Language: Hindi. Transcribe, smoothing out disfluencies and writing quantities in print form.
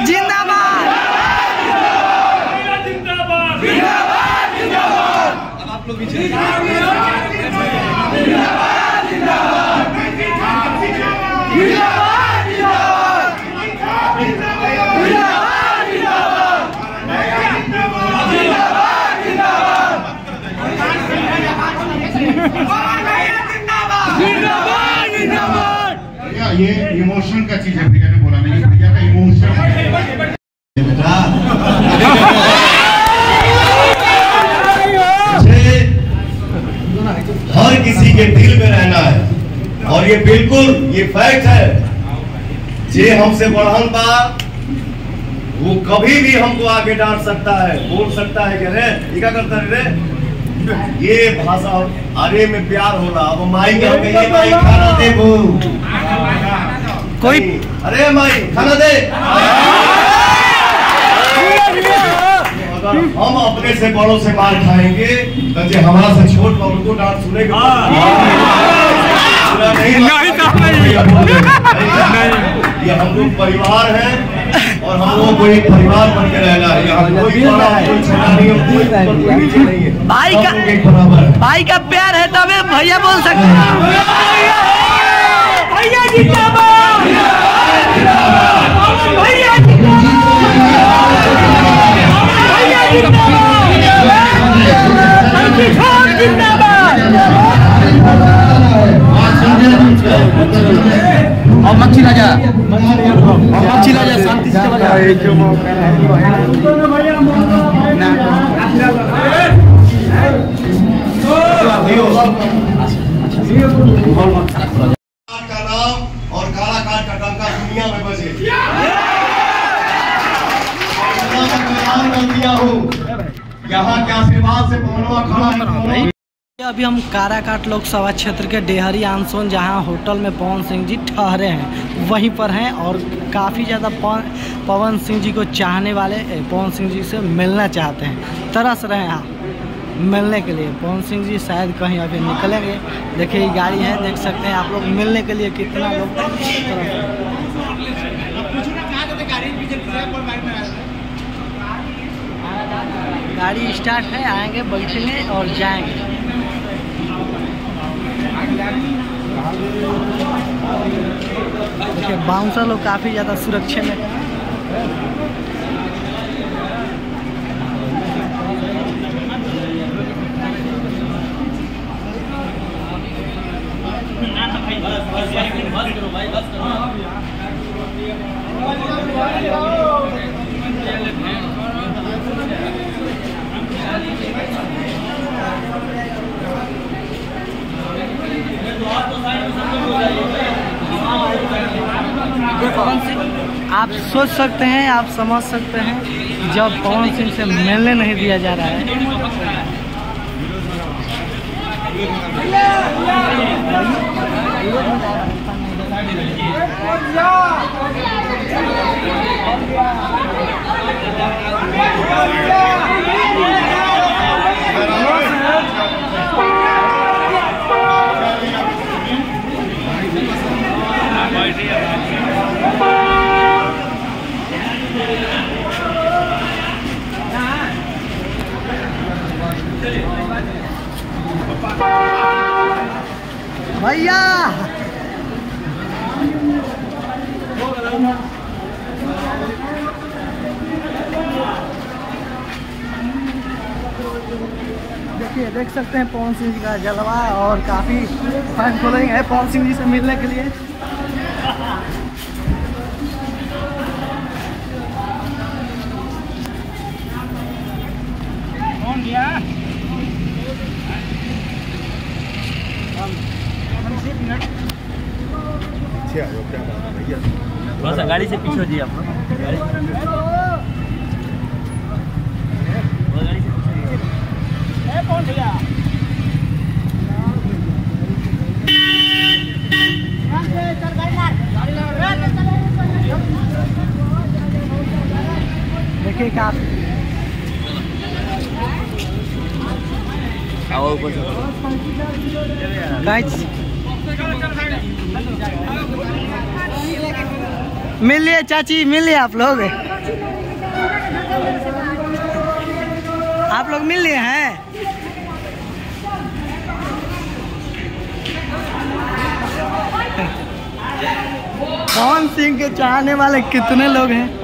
जिंदाबाद। अब आप लोग पीछे ये इमोशन का चीज है, भैया ने बोला नहीं, भैया का इमोशन है बेटा। हर किसी के दिल में रहना है और ये बिल्कुल ये फैक्ट है। जे हमसे बढ़न बा वो कभी भी हमको आगे डांट सकता है, बोल सकता है कि रे ये क्या करता है रे, ये भाषा अरे में प्यार होला। अब माई क्या कहिए, माई खाना दे वो कोई अरे माई खाना दे। अगर हम अपने से बड़ों से मार खाएंगे तो जो हमारा से छोट बा उनको डांट सुनेगा ये हम लोग परिवार हैं और हम लोग को एक परिवार बन के रहना है। यहाँ कोई बड़ा कोई छोटा नहीं है, कोई नीचे नहीं है, भाई का प्यार है तभी भैया बोल सकते हैं। भैया जिंदाबाद, भैया और मच्छी राजा शांति से चला का नाम और कालाकाट का डंका दुनिया में बजे। यहाँ के आशीर्वाद से पवनवा खड़ा है। अभी हम काराकाट लोकसभा क्षेत्र के डेहरी आंसोन जहां होटल में पवन सिंह जी ठहरे हैं वहीं पर हैं और काफ़ी ज़्यादा पवन सिंह जी को चाहने वाले पवन सिंह जी से मिलना चाहते हैं, तरस रहे हैं मिलने के लिए। पवन सिंह जी शायद कहीं अभी निकलेंगे। देखिए ये गाड़ी है, देख सकते हैं आप लोग मिलने के लिए कितना लोग गाड़ी स्टार्ट है, आएंगे बैठेंगे और जाएंगे। देखिए बाउंसर लोग काफ़ी ज़्यादा सुरक्षा में पवन सिंह आप सोच सकते हैं, आप समझ सकते हैं जब पवन सिंह से मिलने नहीं दिया जा रहा है। भैया देखिए, देख सकते हैं पवन सिंह जी का जलवा और काफ़ी फैन फॉलोइंग है पवन सिंह जी से मिलने के लिए। कौन गया? थोड़ा सा गाड़ी से पीछे हो जाइए आप लोग। कौन भैया? देखिए गाइस मिलिए चाची, मिलिए आप लोग मिल लिए हैं। पवन सिंह के चाहने वाले कितने लोग हैं।